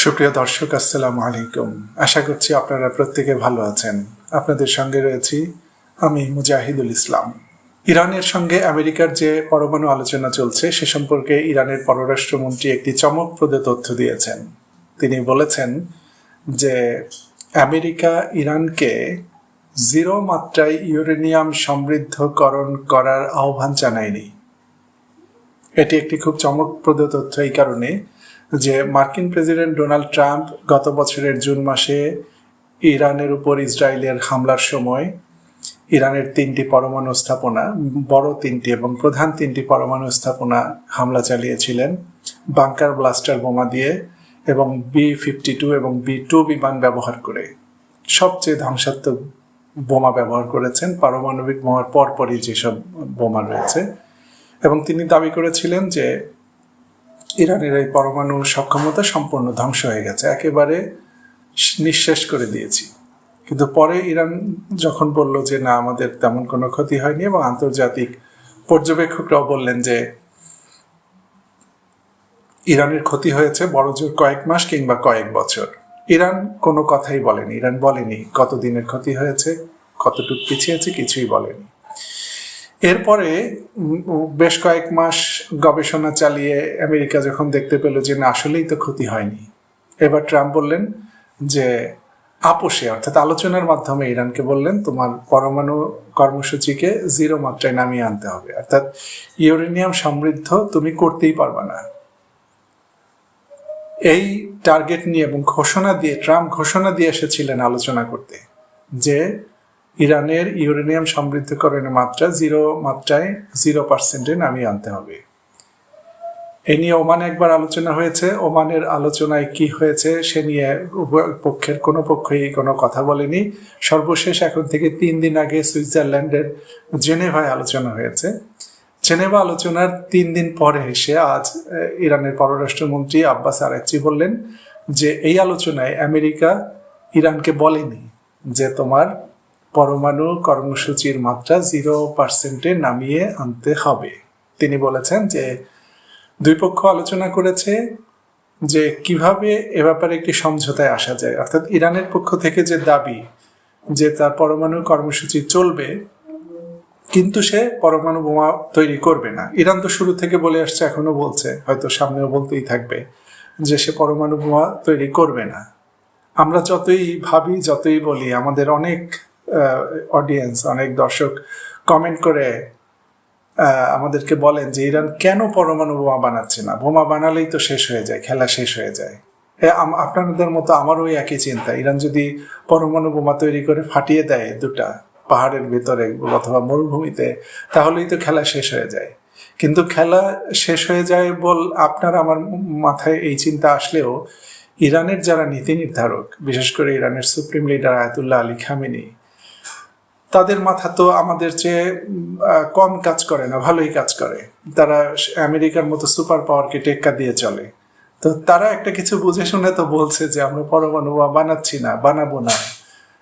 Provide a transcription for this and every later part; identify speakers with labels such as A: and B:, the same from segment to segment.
A: সুপ্রিয় দর্শক, আসসালামু আলাইকুম। আশা করছি আপনারা প্রত্যেকে ভালো আছেন। আপনাদের সঙ্গে রয়েছি আমি মুজাহিদুল ইসলাম। ইরানের সঙ্গে আমেরিকার যে পরমাণু আলোচনা চলছে সে সম্পর্কে ইরানের পররাষ্ট্রমন্ত্রী একটি চমকপ্রদ তথ্য দিয়েছেন। তিনি বলেছেন যে আমেরিকা ইরানকে 0 মাত্রায় ইউরেনিয়াম সমৃদ্ধকরণ করার আহ্বান জানায়নি। এটি একটি খুব চমকপ্রদ তথ্য এই কারণে যে মার্কিন প্রেসিডেন্ট ডোনাল্ড ট্রাম্প গত বছরের জুন মাসে ইরানের উপর ইসরায়েলের হামলার সময় ইরানের 3টি পরমাণু স্থাপনা, বড় 3টি এবং প্রধান 3টি পরমাণু স্থাপনা হামলা চালিয়েছিলেন বাংকার ব্লাস্টার বোমা দিয়ে এবং B-52 এবং B-2 বিমান ব্যবহার করে। সবচেয়ে ধ্বংসাত্মক বোমা ব্যবহার করেছেন পারমাণবিক বোমার পরপরই যেসব বোমা রয়েছে, এবং তিনি দাবি করেছিলেন যে ইরানের এই পরমাণু সক্ষমতা সম্পূর্ণ ধ্বংস হয়ে গেছে, একেবারে নিঃশেষ করে দিয়েছি। কিন্তু পরে ইরান যখন বলল যে না, আমাদের তেমন কোনো ক্ষতি হয়নি, এবং আন্তর্জাতিক পর্যবেক্ষকরাও বললেন যে ইরানের ক্ষতি হয়েছে বড়জোর কয়েক মাস কিংবা কয়েক বছর, ইরান কোনো কথাই বলেনি। ইরান বলেনি কত দিনের ক্ষতি হয়েছে, কতটুকু পিছিয়েছে, কিছুই বলেনি। এরপরে বেশ কয়েক মাস গবেষণা চালিয়ে আমেরিকা যখন দেখতে পেল যে না, আসলেই তো ক্ষতি হয়নি, এবার ট্রাম্প বললেন যে আপোষে অর্থাৎ আলোচনার মাধ্যমে ইরানকে বললেন তোমার পরমাণু কর্মসূচিকে 0 মাত্রায় নামিয়ে আনতে হবে, অর্থাৎ ইউরেনিয়াম সমৃদ্ধ তুমি করতেই পারবে না। এই টার্গেট নিয়ে এবং ট্রাম্প ঘোষণা দিয়ে এসেছিলেন আলোচনা করতে যে ইরানের ইউরেনিয়াম সমৃদ্ধকরণের মাত্রা 0 মাত্রায় 0% নামিয়ে আনতে হবে। এই নিয়ে ওমানে একবার আলোচনা হয়েছে। ওমানের আলোচনায় কি হয়েছে সে নিয়ে উভয় পক্ষের কোনো পক্ষই কোনো কথা বলেনি। সর্বশেষ এখন থেকে 3 দিন আগে সুইজারল্যান্ডের জেনেভায় আলোচনা হয়েছে। জেনেভা আলোচনার 3 দিন পরে এসে আজ ইরানের পররাষ্ট্রমন্ত্রী আব্বাস আরাকচি বললেন যে এই আলোচনায় আমেরিকা ইরানকে বলেনি যে তোমার পরমাণু কর্মসূচির মাত্রা 0% নামিয়ে আনতে হবে। তিনি বলেছেন যে দুই পক্ষ আলোচনা করেছে যে কিভাবে এ ব্যাপারে একটি সমঝোতায় আসা যায়, অর্থাৎ ইরানের পক্ষ থেকে যে দাবি যে তার পরমাণু কর্মসূচি চলবে কিন্তু সে পরমাণু বোমা তৈরি করবে না। ইরান তো শুরু থেকে বলে আসছে, এখনো বলছে, হয়তো সামনেও বলতেই থাকবে যে সে পরমাণু বোমা তৈরি করবে না। আমরা যতই ভাবি, যতই বলি, আমাদের অনেক অডিয়েন্স, অনেক দর্শক কমেন্ট করে আমাদেরকে বলেন যে ইরান কেন পরমাণু বোমা বানাচ্ছে না, বোমা বানালেই তো শেষ হয়ে যায়, খেলা শেষ হয়ে যায়। আপনাদের মতো আমারও একই চিন্তা। ইরান যদি পরমাণু বোমা তৈরি করে ফাটিয়ে দেয় 2টা পাহাড়ের ভিতরে অথবা মরুভূমিতে, তাহলেই তো খেলা শেষ হয়ে যায়। কিন্তু খেলা শেষ হয়ে যায় আপনার আমার মাথায় এই চিন্তা আসলেও ইরানের যারা নীতি নির্ধারক, বিশেষ করে ইরানের supreme leader Ayatollah Ali Khamenei, তাদের মাথা তো আমাদের চেয়ে কম কাজ করে না, ভালোই কাজ করে। তারা আমেরিকার মতো সুপার পাওয়ারকে টেক্কা দিয়ে চলে। তো তারা একটা কিছু বুঝে শুনে তো বলছে যে আমরা পরমাণু বানাচ্ছি না, বানাবো না।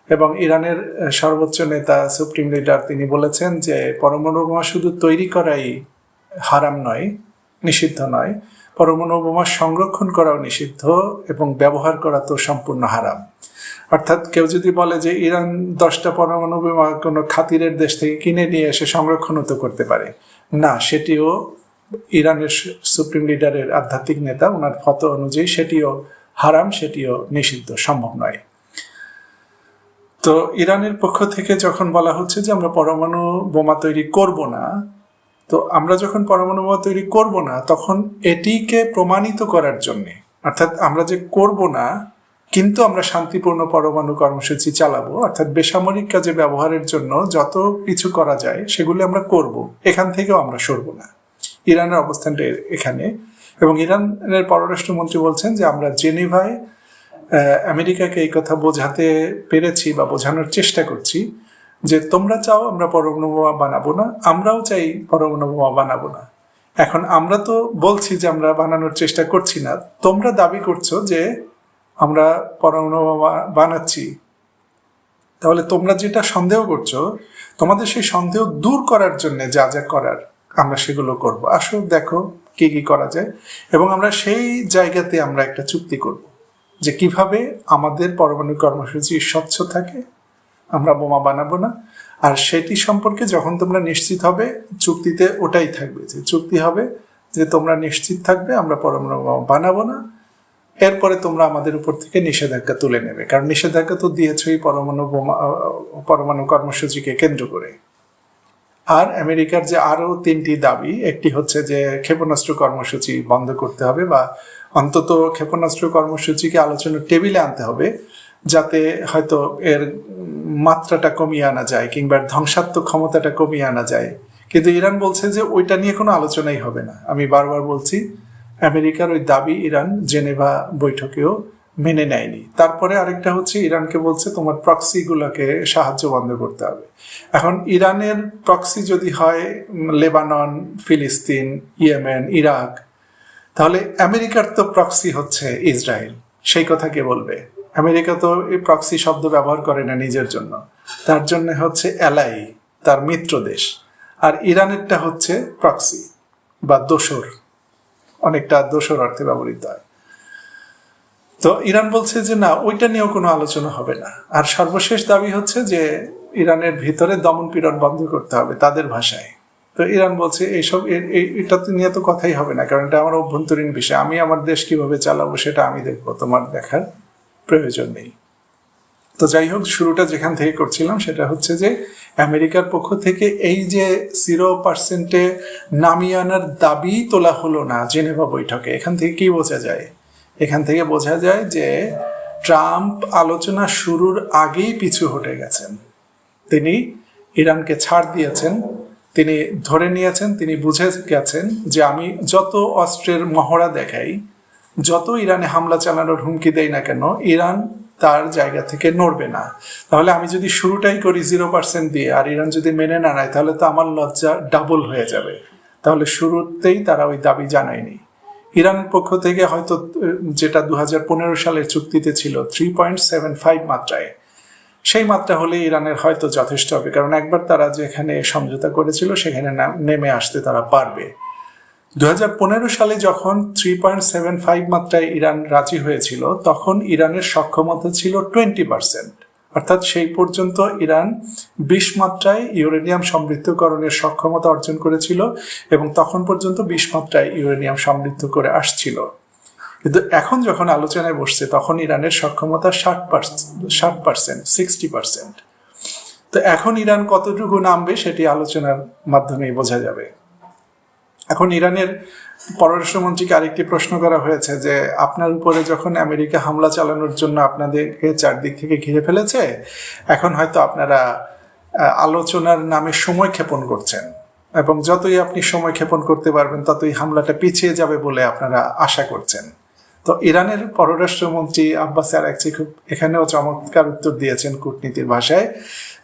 A: এবং ইরানের সর্বোচ্চ নেতা, সুপ্রিম লিডার, তিনি বলেছেন যে পরমাণু বোমা শুধু তৈরি করাই হারাম নয়, নিষিদ্ধ নয়, পরমাণু বোমা সংরক্ষণ করাও নিষিদ্ধ এবং ব্যবহার করা তো সম্পূর্ণ হারাম। অর্থাৎ কেউ যদি বলে যে ইরান 10টা পরমাণু বোমা কোনো খাতিরের দেশ থেকে কিনে নিয়ে এসে সংরক্ষণও তো করতে পারে না, সেটিও ইরানের সুপ্রিম লিডারের আধ্যাত্মিক নেতা, ওনার ফতোয়া অনুযায়ী সেটিও হারাম, সেটিও নিষিদ্ধ, সম্ভব নয়। তো ইরানের পক্ষ থেকে যখন বলা হচ্ছে যে আমরা পরমাণু বোমা তৈরি করব না, তো আমরা যখন পরমাণু বোমা তৈরি করব না, তখন এটিকে প্রমাণিত করার জন্যে, অর্থাৎ আমরা যে করব না কিন্তু আমরা শান্তিপূর্ণ পরমাণু কর্মসূচি চালাবো, অর্থাৎ বেসামরিক কাজে ব্যবহারের জন্য যত কিছু করা যায় সেগুলি আমরা করব, এখান থেকেও আমরা সরব না। ইরানের অবস্থানটা এখানে। এবং ইরানের পররাষ্ট্রমন্ত্রী বলছেন যে আমরা জেনেভায় আমেরিকাকে এই কথা বোঝাতে পেরেছি বা বোঝানোর চেষ্টা করছি যে তোমরা চাও আমরা পরমাণু বোমা বানাবো না, আমরাও চাই পরমাণু বোমা বানাবো না। এখন আমরা তো বলছি যে আমরা বানানোর চেষ্টা করছি না, তোমরা দাবি করছো যে আমরা পরমাণু বোমা বানাচ্ছি, তাহলে তোমরা যেটা সন্দেহ করছো, তোমাদের সেই সন্দেহ দূর করার জন্য যা যা করার আমরা সেগুলো করব। আসো দেখো কি কি করা যায়, এবং আমরা সেই জায়গাতে আমরা একটা চুক্তি করব। যে কিভাবে আমাদের পরমাণু কর্মসূচি স্বচ্ছ থাকে, আমরা বোমা বানাবো না। আর সেটি সম্পর্কে যখন তোমরা নিশ্চিত হবে, চুক্তিতে ওটাই থাকবে, যে চুক্তি হবে যে তোমরা নিশ্চিত থাকবে আমরা পরমাণু বোমা বানাবো না, এরপরে তোমরা আমাদের উপর থেকে নিষেধাজ্ঞা তুলে নেবে, কারণ নিষেধাজ্ঞা তো দিয়েছই পরমাণু কর্মসূচিকে কেন্দ্র করে। আর আমেরিকার যে আরো 3টি দাবি, একটি হচ্ছে যে ক্ষেপণাস্ত্র কর্মসূচি বন্ধ করতে হবে, বা অন্তত ক্ষেপণাস্ত্র কর্মসূচিকে আলোচনার টেবিলে আনতে হবে, যাতে হয়তো এর মাত্রাটা কমিয়ে আনা যায় কিংবা ধ্বংসাত্মক ক্ষমতাটা কমিয়ে আনা যায়। কিন্তু ইরান বলছে যে ওইটা নিয়ে কোনো আলোচনাই হবে না। আমি বারবার বলছি, আমেরিকার ওই দাবি ইরান জেনেভা বৈঠকেও মেনে নেয়নি। তারপরে আরেকটা হচ্ছে, ইরানকে বলছে তোমার প্রক্সিগুলোকে সাহায্য বন্ধ করতে হবে। এখন ইরানের প্রক্সি যদি হয় লেবানন, ফিলিস্তিন, ইয়েমেন, ইরাক, তাহলে আমেরিকার তো প্রক্সি হচ্ছে ইসরায়েল। সেই কথা কে বলবে? আমেরিকা তো এই প্রক্সি শব্দ ব্যবহার করে না নিজের জন্য, তার জন্য হচ্ছে এলাই, তার মিত্র দেশ। আর ইরানেরটা হচ্ছে প্রক্সি বা দোসর, অনেকটা দোসর অর্থে ব্যবহৃত হয়। তো ইরান বলছে যে না, ওইটা নিয়েও কোনো আলোচনা হবে না। আর সর্বশেষ দাবি হচ্ছে যে ইরানের ভিতরে দমন পীড়ন বন্ধ করতে হবে তাদের ভাষায়। তো ইরান বলছে এইসব এটা নিয়ে তো কথাই হবে না, কারণ এটা আমার অভ্যন্তরীণ বিষয়, আমি আমার দেশ কিভাবে চালাবো সেটা আমি দেখবো, তোমার দেখার প্রয়োজন নেই। তো যাই হোক, শুরুটা যেখান থেকে করছিলাম সেটা হচ্ছে যে আমেরিকার পক্ষ থেকে এই যে 0%-এ নামিয়ে আনার দাবি তোলা হলো না জেনেভা বৈঠকে, এখান থেকে কি বোঝা যায়? এখান থেকে বোঝা যায় যে ট্রাম্প আলোচনা শুরুর আগেই পিছু হটে গেছেন। তিনি ইরানকে ছাড় দিয়েছেন, তিনি ধরে নিয়েছেন, তিনি বুঝে গেছেন যে আমি যত অস্ত্রের মহড়া দেখাই, যত ইরানে হামলা চালানোর হুমকি দেয় না কেন, ইরান তার জায়গা থেকে নড়বে না। তাহলে আমি যদি শুরুটাই করি 0% দিয়ে, আর ইরান যদি মেনে না নেয়, তাহলে তো আমার লজ্জা ডাবল হয়ে যাবে। তাহলে শুরুতেই তারা ওই দাবি জানায়নি। ইরানের পক্ষ থেকে হয়তো যেটা 2015 সালের চুক্তিতে ছিল 3.75 মাত্রায়, সেই মাত্রা হলে ইরানের হয়তো যথেষ্ট হবে, কারণ একবার তারা যেখানে সমঝোতা করেছিল সেখানে নেমে আসতে তারা পারবে। 2015 সালে যখন 3.75 মাত্রায় ইরান রাজি হয়েছিল, তখন ইরানের সক্ষমতা ছিল 20%, অর্থাৎ সেই পর্যন্ত ইরান 20 মাত্রায় ইউরেনিয়াম সমৃদ্ধকরণের সক্ষমতা অর্জন করেছিল, এবং তখন পর্যন্ত 20 মাত্রায় ইউরেনিয়াম সমৃদ্ধ করে আসছিল। কিন্তু এখন যখন আলোচনায় বসছে, তখন ইরানের সক্ষমতা 60%, 60%। তো এখন ইরান কতটুকু নামবে সেটি আলোচনার মাধ্যমেই বোঝা যাবে। এখন ইরানের পররাষ্ট্রমন্ত্রীকে আরেকটি প্রশ্ন করা হয়েছে যে আপনার উপরে যখন আমেরিকা হামলা চালানোর জন্য আপনাদেরকে চারদিক থেকে ঘিরে ফেলেছে, এখন হয়তো আপনারা আলোচনার নামে সময় ক্ষেপণ করছেন, এবং যতই আপনি সময় ক্ষেপণ করতে পারবেন ততই হামলাটা পিছিয়ে যাবে বলে আপনারা আশা করছেন। তো ইরানের পররাষ্ট্রমন্ত্রী আব্বাস আরাগচি খুব এখানেও চমৎকার উত্তর দিয়েছেন কূটনীতির ভাষায়।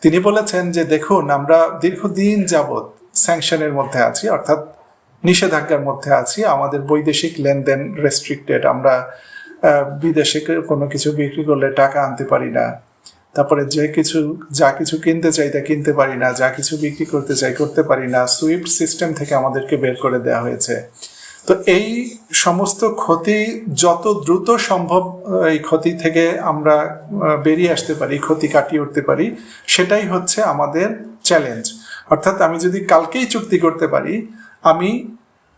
A: তিনি বলেছেন যে দেখুন, আমরা দীর্ঘদিন যাবৎ স্যাংশনের মধ্যে আছি, অর্থাৎ নিষেধাজ্ঞার মধ্যে আছি। আমাদের বৈদেশিক লেনদেন রেস্ট্রিক্টেড, আমরা বিদেশে কোনো কিছু বিক্রি করলে টাকা আনতে পারি না, তারপরে যা কিছু কিনতে চাই তা কিনতে পারি না, যা কিছু বিক্রি করতে চাই করতে পারি না, সুইফট সিস্টেম থেকে আমাদেরকে বের করে দেওয়া হয়েছে। তো এই সমস্ত ক্ষতি যত দ্রুত সম্ভব এই ক্ষতি থেকে আমরা বেরিয়ে আসতে পারি, ক্ষতি কাটিয়ে উঠতে পারি, সেটাই হচ্ছে আমাদের চ্যালেঞ্জ। অর্থাৎ আমি যদি কালকেই চুক্তি করতে পারি, আমি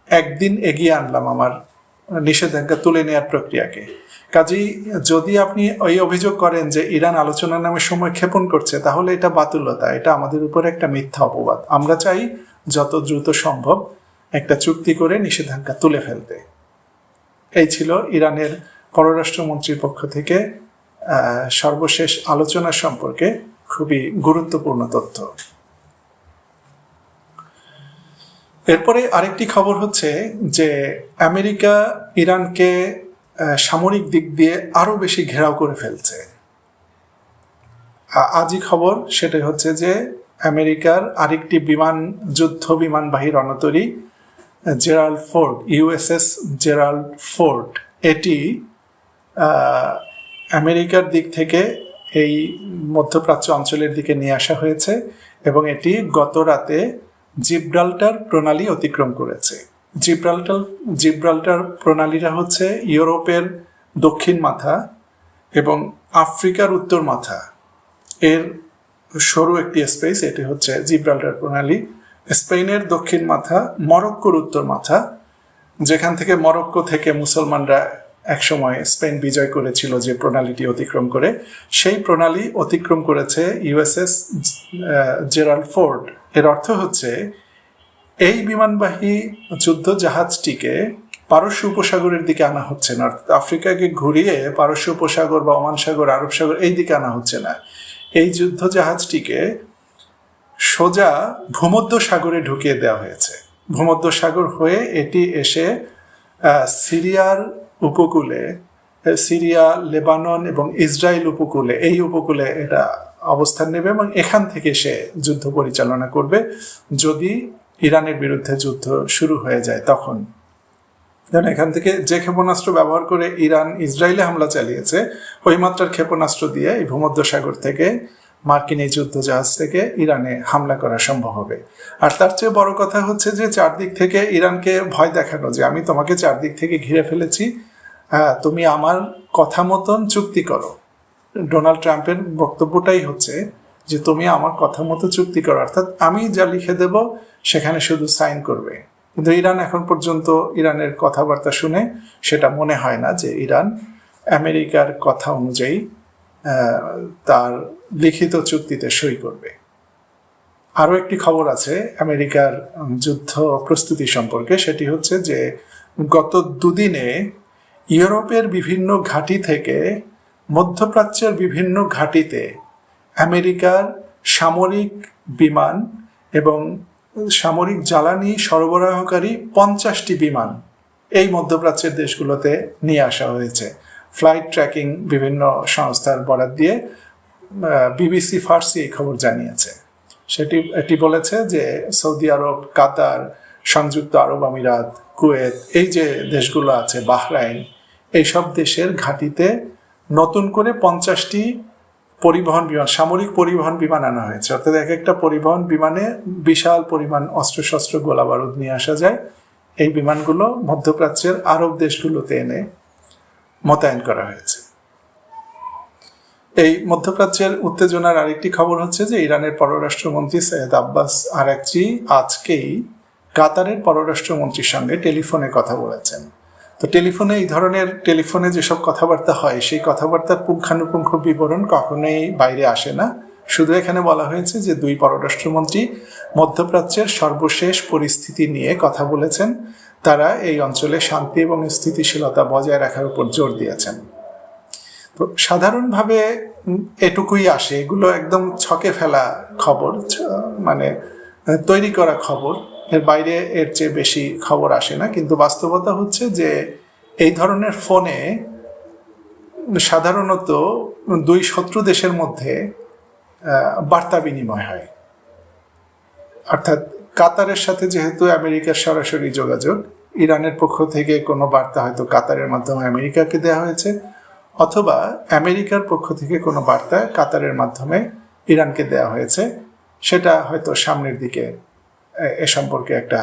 A: একদিন এগিয়ে আনলাম আমার নিষেধাজ্ঞা তুলে নেওয়ার প্রক্রিয়াকে। কাজেই যদি আপনি ওই অভিযোগ করেন যে ইরান আলোচনার নামে সময় ক্ষেপণ করছে, তাহলে এটা বাতুলতা, এটা আমাদের উপর একটা মিথ্যা অপবাদ। আমরা চাই যত দ্রুত সম্ভব একটা চুক্তি করে নিষেধাজ্ঞা তুলে ফেলতে। এই ছিল ইরানের পররাষ্ট্রমন্ত্রীর পক্ষ থেকে সর্বশেষ আলোচনা সম্পর্কে খুবই গুরুত্বপূর্ণ তথ্য। এরপরে আরেকটি খবর হচ্ছে যে আমেরিকা ইরানকে সামরিক দিক দিয়ে আরো বেশি ঘেরাও করে ফেলছে। আজই খবর সেটা হচ্ছে যে আমেরিকার আরেকটি যুদ্ধ বিমানবাহী রণতরী Gerald Ford, USS Gerald Ford, এটি আমেরিকার দিক থেকে এই মধ্যপ্রাচ্য অঞ্চলের দিকে নিয়ে আসা হয়েছে, এবং এটি গত রাতে জিব্রাল্টার প্রণালী অতিক্রম করেছে। জিব্রাল্টার প্রণালীটা হচ্ছে ইউরোপের দক্ষিণ মাথা, এবং আফ্রিকার উত্তর মাথা এর সরু একটি স্পেস, এটি হচ্ছে জিব্রাল্টার প্রণালী। স্পেনের দক্ষিণ মাথা, মরক্কোর উত্তর মাথা, যেখান থেকে মরক্কো থেকে মুসলমানরা একসময় স্পেন বিজয় করেছিল যে প্রণালীটি অতিক্রম করে, সেই প্রণালী অতিক্রম করেছে ইউএসএস জেরাল্ড ফোর্ড। এর অর্থ হচ্ছে এই বিমানবাহী যুদ্ধ জাহাজটিকে পারস্য উপসাগরের দিকে আনা হচ্ছে না, অর্থাৎ আফ্রিকাকে ঘুরিয়ে পারস্য উপসাগর বা ওমান সাগর, আরব সাগর এই দিকে আনা হচ্ছে না। এই যুদ্ধ জাহাজটিকে সোজা ভূমধ্য সাগরে ঢুকিয়ে দেওয়া হয়েছে। ভূমধ্য সাগর হয়ে এটি এসে সিরিয়ার উপকূলে, সিরিয়া, লেবানন এবং ইসরায়েল উপকূলে, এই উপকূলে এটা অবস্থান নেবে এবং এখান থেকে সে যুদ্ধ পরিচালনা করবে যদি ইরানের বিরুদ্ধে যুদ্ধ শুরু হয়ে যায় তখন। যেন এখান থেকে যে ক্ষেপণাস্ত্র ব্যবহার করে ইরান ইসরায়েলে হামলা চালিয়েছে, ওই মাত্রার ক্ষেপণাস্ত্র দিয়ে এই ভূমধ্য সাগর থেকে মার্কিন এই যুদ্ধ জাহাজ থেকে ইরানে হামলা করা সম্ভব হবে। আর তার চেয়ে বড় কথা হচ্ছে যে চারদিক থেকে ইরানকে ভয় দেখানো, যে আমি তোমাকে চারদিক থেকে ঘিরে ফেলেছি, তুমি আমার কথা মতন চুক্তি করো। ডোনাল্ড ট্রাম্পের বক্তব্যটাই হচ্ছে যে তুমি আমার কথা মতো চুক্তি করো, অর্থাৎ আমি যা লিখে দেব সেখানে শুধু সাইন করবে। কিন্তু ইরান এখন পর্যন্ত, ইরানের কথাবার্তা শুনে সেটা মনে হয় না যে ইরান আমেরিকার কথা অনুযায়ী তার লিখিত চুক্তিতে সই করবে। আরও একটি খবর আছে আমেরিকার যুদ্ধ প্রস্তুতি সম্পর্কে, সেটি হচ্ছে যে গত দুদিনে ইউরোপের বিভিন্ন ঘাঁটি থেকে মধ্যপ্রাচ্যের বিভিন্ন ঘাঁটিতে আমেরিকার সামরিক বিমান এবং সামরিক জ্বালানি সরবরাহকারী 50টি বিমান এই মধ্যপ্রাচ্যের দেশগুলোতে নিয়ে আসা হয়েছে। ফ্লাইট ট্র্যাকিং বিভিন্ন সংস্থার বরাত দিয়ে বিবিসি ফার্সি এই খবর জানিয়েছে। এটি বলেছে যে সৌদি আরব, কাতার, সংযুক্ত আরব আমিরাত, কুয়েত, এই যে দেশগুলো আছে, বাহরাইন, এইসব দেশের ঘাঁটিতে নতুন করে 50টি পরিবহন বিমান, সামরিক পরিবহন বিমান আনা হয়েছে। অর্থাৎ এক একটা পরিবহন বিমানে বিশাল পরিমাণ অস্ত্রশস্ত্র, গোলা বারুদ নিয়ে আসা যায়। এই বিমানগুলো মধ্যপ্রাচ্যের আরব দেশগুলোতে এনে মোতায়েন করা হয়েছে। এই মধ্যপ্রাচ্যের উত্তেজনার আরেকটি খবর হচ্ছে যে ইরানের পররাষ্ট্রমন্ত্রী সৈয়দ আব্বাস আরাকচি আজকেই কাতারের পররাষ্ট্রমন্ত্রীর সঙ্গে টেলিফোনে কথা বলেছেন। তো টেলিফোনে, এই ধরনের টেলিফোনে যেসব কথাবার্তা হয়, সেই কথাবার্তার পুঙ্খানুপুঙ্খ বিবরণ কখনোই বাইরে আসে না। শুধু এখানে বলা হয়েছে যে দুই পররাষ্ট্রমন্ত্রী মধ্যপ্রাচ্যের সর্বশেষ পরিস্থিতি নিয়ে কথা বলেছেন। তারা এই অঞ্চলে শান্তি এবং স্থিতিশীলতা বজায় রাখার উপর জোর দিয়েছেন। তো সাধারণভাবে এটুকুই আসে, এগুলো একদম ছকে ফেলা খবর, মানে তৈরি করা খবর, এর বাইরে এর চেয়ে বেশি খবর আসে না। কিন্তু বাস্তবতা হচ্ছে যে এই ধরনের ফোনে সাধারণত দুই শত্রু দেশের মধ্যে বার্তা বিনিময় হয়। অর্থাৎ কাতারের সাথে যেহেতু আমেরিকার সরাসরি যোগাযোগ, ইরানের পক্ষ থেকে কোনো বার্তা হয়তো কাতারের মাধ্যমে আমেরিকাকে দেওয়া হয়েছে, অথবা আমেরিকার পক্ষ থেকে কোনো বার্তা কাতারের মাধ্যমে ইরানকে দেওয়া হয়েছে। সেটা হয়তো সামনের দিকে এ সম্পর্কে একটা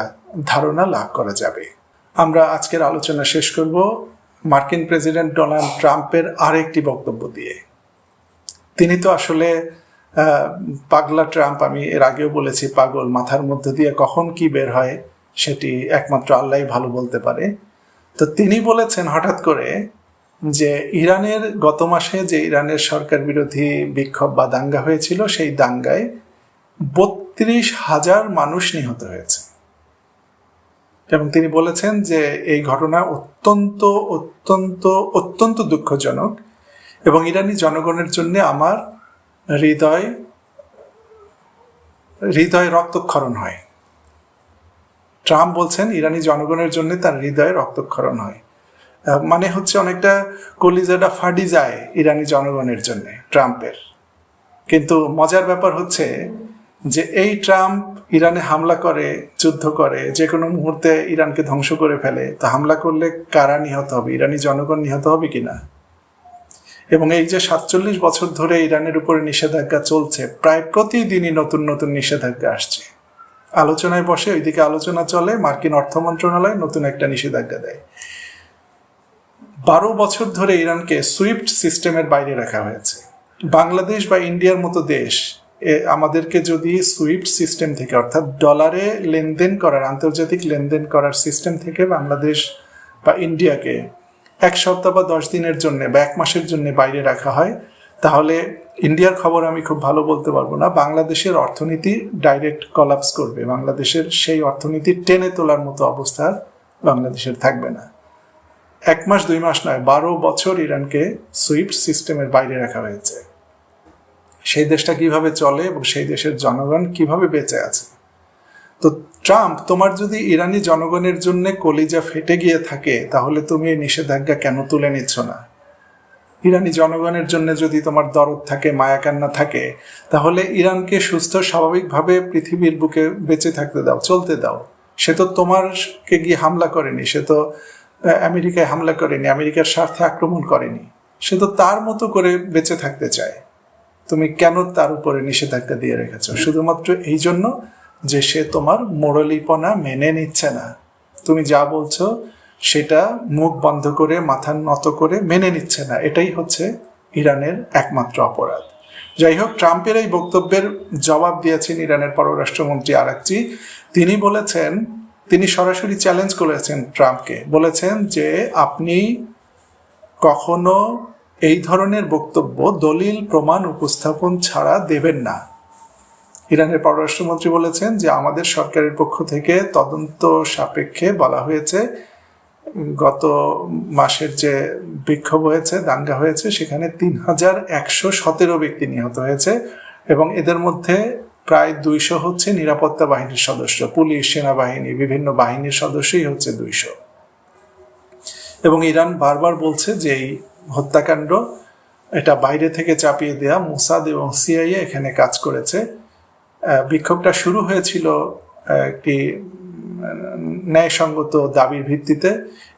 A: ধারণা লাভ করা যাবে। আমরা আজকের আলোচনা শেষ করব মার্কিন প্রেসিডেন্ট ডোনাল্ড ট্রাম্পের আরেকটি বক্তব্য দিয়ে। তিনি তো আসলে পাগলা ট্রাম্প, আমি এর আগেও বলেছি, পাগল, মাথার মধ্য দিয়ে কখন কি বের হয় সেটি একমাত্র আল্লাহই ভালো বলতে পারে। তো তিনি বলেছেন হঠাৎ করে যে ইরানের গত মাসে যে ইরানের সরকার বিরোধী বিক্ষোভ বা দাঙ্গা হয়েছিল, সেই দাঙ্গায় 32,000 মানুষ নিহত হয়েছে। এবং তিনি বলেছেন যে এই ঘটনা অত্যন্ত অত্যন্ত অত্যন্ত দুঃখজনক এবং ইরানি জনগণের জন্য আমার হৃদয় রক্তক্ষরণ হয়। ট্রাম্প বলছেন ইরানি জনগণের জন্য তার হৃদয়ে রক্তক্ষরণ হয়, মানে হচ্ছে অনেকটা কলিজাটা ফাটি যায় ইরানি জনগণের জন্য ট্রাম্পের। কিন্তু মজার ব্যাপার হচ্ছে যে এই ট্রাম্প ইরানে হামলা করে, যুদ্ধ করে, যে কোনো মুহূর্তে ইরানকে ধ্বংস করে ফেলে। তো হামলা করলে কারা নিহত হবে? ইরানি জনগণ নিহত হবে কিনা? এবং এই যে 47 বছর ধরে ইরানের উপরে নিষেধাজ্ঞা চলছে, প্রায় প্রতিদিনই নতুন নতুন নিষেধাজ্ঞা আসছে। আলোচনায় বসে, ওইদিকে আলোচনা চলে, মার্কিন অর্থ মন্ত্রণালয় নতুন একটা নিষেধাজ্ঞা দেয়। 12 বছর ধরে ইরানকে সুইফট সিস্টেমের বাইরে রাখা হয়েছে। বাংলাদেশ বা ইন্ডিয়ার মতো দেশ আমাদেরকে যদি সুইফট সিস্টেম থেকে, অর্থাৎ ডলারে লেনদেন করার, আন্তর্জাতিক লেনদেন করার সিস্টেম থেকে বাংলাদেশ বা ইন্ডিয়াকে 1 সপ্তাহ বা 10 দিনের জন্য বা 1 মাসের জন্য বাইরে রাখা হয়, তাহলে ইন্ডিয়ার খবর আমি খুব ভালো বলতে পারবো না, বাংলাদেশের অর্থনীতি ডাইরেক্ট কলাপস করবে। বাংলাদেশের সেই অর্থনীতি টেনে তোলার মতো অবস্থা বাংলাদেশের থাকবে না। 1 মাস 2 মাস নয়, 12 বছর ইরানকে সুইফট সিস্টেমের বাইরে রাখা হয়েছে। সেই দেশটা কিভাবে চলে এবং সেই দেশের জনগণ কিভাবে বেঁচে আছে? তো ট্রাম্প, তোমার যদি ইরানি জনগণের জন্য কলিজা ফেটে গিয়ে থাকে, তাহলে তুমি এই নিষেধাজ্ঞা কেন তুলে নিচ্ছ না? ইরানি জনগণের জন্য যদি তোমার দরদ থাকে, মায়াকান্না থাকে, তাহলে ইরানকে সুস্থ স্বাভাবিকভাবে পৃথিবীর বুকে বেঁচে থাকতে দাও, চলতে দাও। সে তো তোমারকে গিয়ে হামলা করেনি, সে তো আমেরিকায় হামলা করেনি, আমেরিকার স্বার্থে আক্রমণ করেনি, সে তো তার মতো করে বেঁচে থাকতে চায়। তুমি কেন তার উপরে নিষেধাজ্ঞা দিয়ে রেখেছ? শুধুমাত্র এই জন্য যে সে তোমার মোড়লিপনা মেনে নিচ্ছে না। তুমি যা বলছো সেটা মুখ বন্ধ করে, মাথা নত করে মেনে নিচ্ছে না। এটাই হচ্ছে ইরানের একমাত্র অপরাধ। যাই হোক, ট্রাম্পের এই বক্তব্যের জবাব দিয়েছেন ইরানের পররাষ্ট্রমন্ত্রী আরাকচি। তিনি বলেছেন, তিনি সরাসরি চ্যালেঞ্জ করেছেন ট্রাম্পকে, বলেছেন যে আপনি কখনো এই ধরনের বক্তব্য দলিল প্রমাণ উপস্থাপন ছাড়া দেবেন না। ইরানের পররাষ্ট্রমন্ত্রী বলেছেন যে আমাদের সরকারের পক্ষ থেকে তদন্ত সাপেক্ষে বলা হয়েছে, গত মাসের যে বিক্ষোভ হয়েছে, দাঙ্গা হয়েছে, সেখানে 3117 ব্যক্তি নিহত হয়েছে এবং এদের মধ্যে প্রায় 200 হচ্ছে নিরাপত্তা বাহিনীর সদস্য, পুলিশ, সেনাবাহিনী, বিভিন্ন বাহিনীর সদস্যই হচ্ছে 200। এবং ইরান বারবার বলছে যে এই হত্যাকাণ্ড এটা বাইরে থেকে চাপিয়ে দেয়া, মোসাদ এবং সিআইএ এখানে কাজ করেছে। বিক্ষোভটা শুরু হয়েছিল একটি ন্যায়সঙ্গত দাবির ভিত্তিতে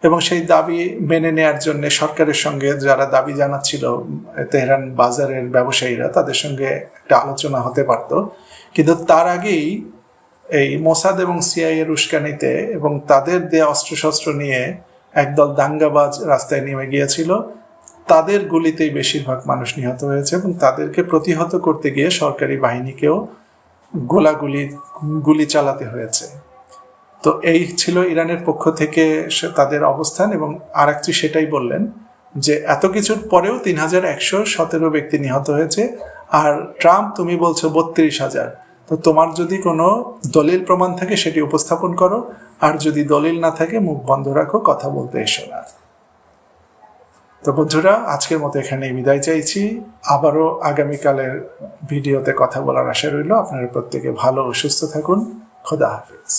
A: এবং সেই দাবি মেনে নেয়ার জন্য সরকারের সঙ্গে যারা দাবি জানাচ্ছিল, তেহরান বাজারের ব্যবসায়ীরা, তাদের সঙ্গে একটা আলোচনা হতে পারত। কিন্তু তার আগেই এই মোসাদ এবং সিআইএর উস্কানিতে এবং তাদের দেয়া অস্ত্রশস্ত্র নিয়ে একদল দাঙ্গাবাজ রাস্তায় নেমে গিয়েছিল। তাদের গুলিতেই বেশিরভাগ মানুষ নিহত হয়েছে এবং তাদেরকে প্রতিহত করতে গিয়ে সরকারি বাহিনীকেও গুলি চালাতে হয়েছে। তো এই ছিল ইরানের পক্ষ থেকে তাদের অবস্থান এবং আরাকচি সেটাই বললেন যে এত কিছুর পরেও 3117 ব্যক্তি নিহত হয়েছে, আর ট্রাম্প তুমি বলছো 32,000। তো তোমার যদি কোনো দলিল প্রমাণ থাকে সেটি উপস্থাপন করো, আর যদি দলিল না থাকে মুখ বন্ধ রাখো, কথা বলতে এসো না। তো বন্ধুরা, আজকের মতো এখানেই বিদায় চাইছি। আবারও আগামীকালের ভিডিওতে কথা বলার আশা রইল। আপনারা প্রত্যেকে ভালো ও সুস্থ থাকুন। খোদা হাফেজ।